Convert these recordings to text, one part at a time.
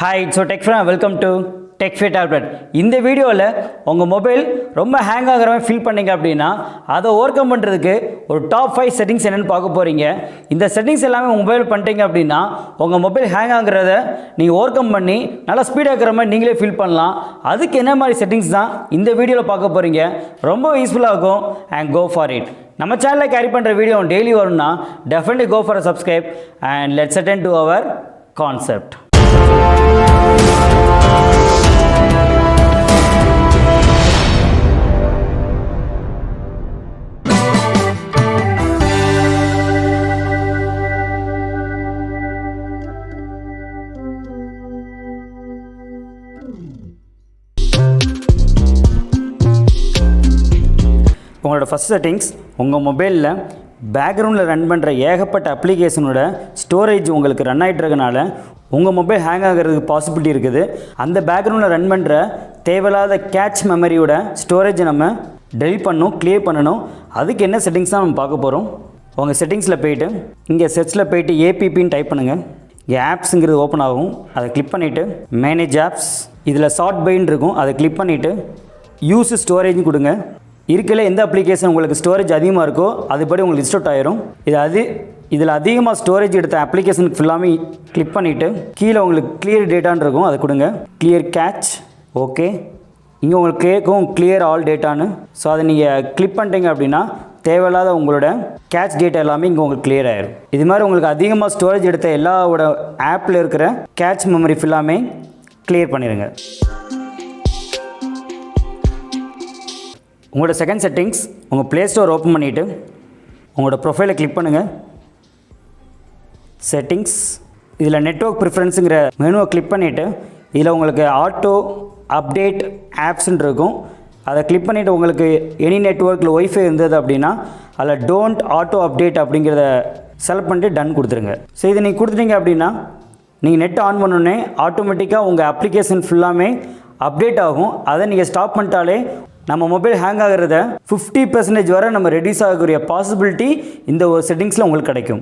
Hi, so Tech Friend, welcome to TechFit Tablet. இந்த வீடியோவில் உங்கள் மொபைல் ரொம்ப ஹேங் ஆகிற மாதிரி ஃபீல் பண்ணிங்க அப்படின்னா அதை ஓவர் கம் பண்ணுறதுக்கு ஒரு டாப் 5 செட்டிங்ஸ் என்னென்னு பார்க்க போகிறீங்க. இந்த செட்டிங்ஸ் எல்லாமே உங்கள் மொபைல் பண்ணிட்டீங்க அப்படின்னா உங்கள் மொபைல் ஹேங் ஆகிறத நீங்கள் ஓவர் கம் பண்ணி நல்லா ஸ்பீடாக இருக்கிற மாதிரி நீங்களே ஃபீல் பண்ணலாம். அதுக்கு என்ன மாதிரி செட்டிங்ஸ் தான் இந்த வீடியோவில் பார்க்க போகிறீங்க. ரொம்ப யூஸ்ஃபுல்லாக இருக்கும் அண்ட் கோ ஃபார் இட். நம்ம சேனலில் கேரி பண்ணுற வீடியோ டெய்லி வரும்னா definitely go for a subscribe and let's attend to our concept. உங்களோட ஃபஸ்ட் செட்டிங்ஸ், உங்கள் மொபைலில் பேக்ரவுண்டில் ரன் பண்ணுற ஏகப்பட்ட அப்ளிகேஷனோட ஸ்டோரேஜ் உங்களுக்கு ரன் ஆகிட்டுருக்கனால உங்கள் மொபைல் ஹேங் ஆகிறதுக்கு பாசிபிலிட்டி இருக்குது. அந்த பேக்ரவுண்டில் ரன் பண்ணுற தேவையில்லாத கேட்ச் மெமரியோட ஸ்டோரேஜை நம்ம டெலிட் பண்ணணும், கிளியர் பண்ணணும். அதுக்கு என்ன செட்டிங்ஸ் தான் நம்ம பார்க்க போகிறோம். உங்கள் செட்டிங்ஸில் போய்ட்டு இங்கே செர்ச்சில் போய்ட்டு ஏபிபின்னு டைப் பண்ணுங்கள். இங்கே ஆப்ஸுங்கிறது ஓப்பன் ஆகும். அதை கிளிக் பண்ணிவிட்டு மேனேஜ் ஆப்ஸ், இதில் ஷார்ட் பைன்னு இருக்கும், அதை கிளிக் பண்ணிவிட்டு யூஸ் ஸ்டோரேஜ்னு கொடுங்க. இருக்கல எந்த அப்ளிகேஷன் உங்களுக்கு ஸ்டோரேஜ் அதிகமாக இருக்கோ அதுபடி உங்களுக்கு லிஸ்ட் அவுட் ஆயிரும். இதில் அதிகமாக ஸ்டோரேஜ் எடுத்த அப்ளிகேஷனுக்கு ஃபுல்லாமே கிளிக் பண்ணிவிட்டு கீழே உங்களுக்கு கிளியர் டேட்டான்னு இருக்கும், அதை கொடுங்க. Clear catch, okay. இங்கே உங்களுக்கு கேட்கும் கிளியர் ஆல் டேட்டான்னு. ஸோ அதை நீங்கள் கிளிக் பண்ணிட்டீங்க அப்படின்னா தேவையில்லாத உங்களோட கேட்ச் டேட்டா எல்லாமே இங்கே உங்களுக்கு கிளியர் ஆயிரும். இது மாதிரி உங்களுக்கு அதிகமாக ஸ்டோரேஜ் எடுத்த எல்லாவோட ஆப்பில் இருக்கிற கேட்ச் மெமரி ஃபுல்லாமே கிளியர் பண்ணிடுங்க. உங்களோட செகண்ட் செட்டிங்ஸ், உங்கள் ப்ளே ஸ்டோர் ஓப்பன் பண்ணிவிட்டு உங்களோட ப்ரொஃபைலை கிளிக் பண்ணுங்கள். செட்டிங்ஸ், இதில் நெட்வொர்க் ப்ரிஃபரன்ஸுங்கிற மெனுவை கிளிக் பண்ணிவிட்டு இதில் உங்களுக்கு ஆட்டோ அப்டேட் ஆப்ஸ்ன்னு இருக்கும். அதை கிளிக் பண்ணிவிட்டு உங்களுக்கு எனி நெட்வொர்க்கில் ஒய்ஃபை இருந்தது அப்படின்னா அதில் டோன்ட் ஆட்டோ அப்டேட் அப்படிங்கிறத செலக்ட் பண்ணிட்டு டன் கொடுத்துருங்க. ஸோ இதை நீங்கள் கொடுத்துட்டீங்க அப்படின்னா நீங்கள் நெட் ஆன் பண்ணோன்னே ஆட்டோமேட்டிக்காக உங்கள் அப்ளிகேஷன் ஃபுல்லாமே அப்டேட் ஆகும். அதை நீங்கள் ஸ்டாப் பண்ணிட்டாலே நம்ம மொபைல் ஹேங் ஆகிறத 50% வரை நம்ம ரெடியூஸ் ஆகக்கூடிய பாசிபிலிட்டி இந்த ஒரு செட்டிங்ஸில் உங்களுக்கு கிடைக்கும்.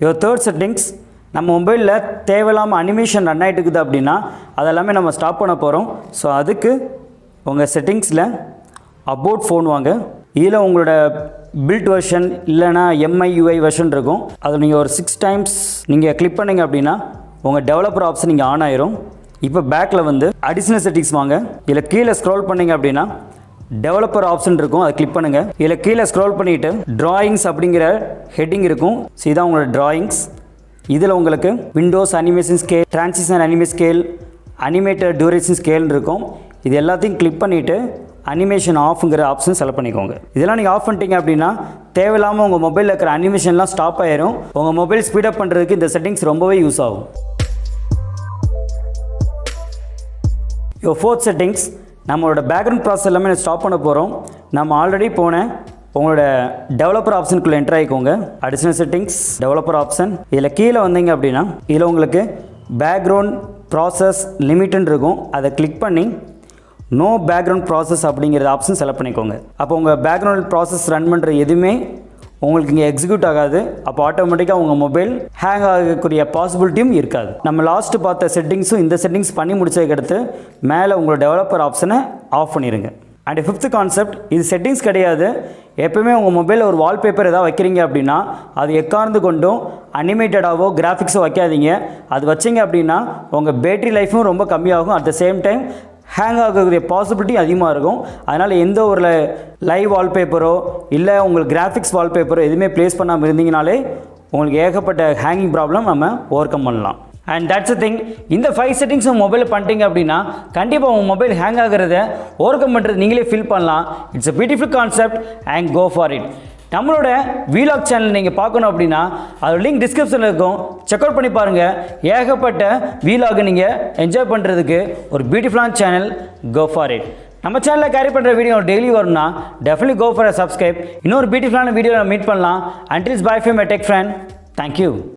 யுவர் தேர்ட் செட்டிங்ஸ், நம்ம மொபைலில் தேவையில்லாமல் அனிமேஷன் ரன் ஆகிட்டு இருக்குது அப்படின்னா அதெல்லாமே நம்ம ஸ்டாப் பண்ண போகிறோம். ஸோ அதுக்கு உங்கள் செட்டிங்ஸில் அபவுட் ஃபோன் வாங்க. இதில் உங்களோட பில்ட் வெர்ஷன் இல்லைனா MIUI வெர்ஷன் இருக்கும். அதில் நீங்கள் ஒரு 6 டைம்ஸ் நீங்கள் கிளிக் பண்ணிங்க அப்படின்னா உங்கள் டெவலப்பர் ஆப்ஷன் நீங்கள் ஆன் ஆயிரும். இப்போ பேக்கில் வந்து அடிஷ்னல் செட்டிங்ஸ் வாங்க. இதில் கீழே ஸ்க்ரோல் பண்ணிங்க அப்படின்னா டெவலப்பர் ஆப்ஷன் இருக்கும், அதை கிளிக் பண்ணுங்கள். இதில் கீழே ஸ்க்ரோல் பண்ணிவிட்டு ட்ராயிங்ஸ் அப்படிங்கிற ஹெட்டிங் இருக்கும். ஸோ இதான் உங்களோட ட்ராயிங்ஸ். இதில் உங்களுக்கு windows animation scale, transition animation scale, animated duration ஸ்கேல்னு இருக்கும். இது எல்லாத்தையும் கிளிக் பண்ணிவிட்டு அனிமேஷன் ஆஃப்ங்கிற ஆப்ஷன் செலக்ட் பண்ணிக்கோங்க. இதெல்லாம் நீங்கள் ஆஃப் பண்ணிட்டீங்க அப்படின்னா தேவையில்லாமல் உங்கள் மொபைலில் இருக்கிற அனிமேஷன்லாம் ஸ்டாப் ஆயிரும். உங்கள் மொபைல் ஸ்பீடப் பண்ணுறதுக்கு இந்த செட்டிங்ஸ் ரொம்பவே யூஸ் ஆகும். யோ ஃபோர்த் செட்டிங்ஸ், நம்மளோட பேக்ரவுண்ட் ப்ராசஸ் எல்லாமே ஸ்டாப் பண்ண போகிறோம். நம்ம ஆல்ரெடி போன உங்களோட டெவலப்பர் ஆப்ஷனுக்குள்ளே என்டர் ஆகிக்கோங்க. அடிஷ்னல் செட்டிங்ஸ், டெவலப்பர் ஆப்ஷன், இதில் கீழே வந்தீங்க அப்படின்னா இதில் உங்களுக்கு பேக்ரவுண்ட் ப்ராசஸ் லிமிட்டுன்னு இருக்கும். அதை கிளிக் பண்ணி நோ பேக்ரவுண்ட் ப்ராசஸ் அப்படிங்கிற ஆப்ஷன் செலக்ட் பண்ணிக்கோங்க. அப்போ உங்கள் பேக்ரவுண்ட் ப்ராசஸ் ரன் பண்ணுற எதுவுமே உங்களுக்கு இங்கே எக்ஸிக்யூட் ஆகாது. அப்போ ஆட்டோமேட்டிக்காக உங்கள் மொபைல் ஹேங் ஆகக்கூடிய பாசிபிலிட்டியும் இருக்காது. நம்ம லாஸ்ட்டு பார்த்த செட்டிங்ஸும் இந்த செட்டிங்ஸ் பண்ணி முடிச்சதுக்கடுத்து மேலே உங்களோட டெவலப்பர் ஆப்ஷனை ஆஃப் பண்ணிடுங்க. அண்ட் ஃபிஃப்த் கான்செப்ட், இது செட்டிங்ஸ் கிடையாது. எப்போவுமே உங்கள் மொபைலில் ஒரு வால்பேப்பர் எதாவது வைக்கிறீங்க அப்படின்னா அது எக்கார்ந்து கொண்டும் அனிமேட்டடாகவோ கிராஃபிக்ஸோ வைக்காதீங்க. அது வச்சிங்க அப்படின்னா உங்கள் பேட்டரி லைஃப்பும் ரொம்ப கம்மியாகும். At the same time hang ஆகக்கூடிய பாசிபிலிட்டி அதிகமாக இருக்கும். அதனால் எந்த ஒரு லைவ் வால்பேப்பரோ இல்லை உங்களுக்கு கிராஃபிக்ஸ் வால்பேப்பரோ எதுவுமே ப்ளேஸ் பண்ணாமல் இருந்தீங்கனாலே உங்களுக்கு ஏகப்பட்ட ஹேங்கிங் ப்ராப்ளம் நம்ம ஓவர் கம் பண்ணலாம். And that's thing. இந்த 5 செட்டிங்ஸ் உங்கள் மொபைலில் பண்ணிட்டீங்க அப்படின்னா கண்டிப்பாக உங்கள் மொபைல் ஹேங் ஆகிறத ஓவர் கம் பண்ணுறது நீங்களே ஃபீல் பண்ணலாம். It's a beautiful concept and go for it. நம்மளோட வீலாக் சேனல் நீங்கள் பார்க்கணும் அப்படின்னா அதோட லிங்க் டிஸ்கிரிப்ஷனில் இருக்கும், செக் அவுட் பண்ணி பாருங்கள். ஏகப்பட்ட வீலாக் நீங்கள் என்ஜாய் பண்ணுறதுக்கு ஒரு பியூட்டிஃபுல்லான சேனல். Go for it. நம்ம சேனலில் கேரி பண்ணுற வீடியோ டெய்லி வரும்னா definitely go for a subscribe. இன்னொரு பியூட்டிஃபுல்லான வீடியோவில் மீட் பண்ணலாம். Until bye from my tech friend. Thank you.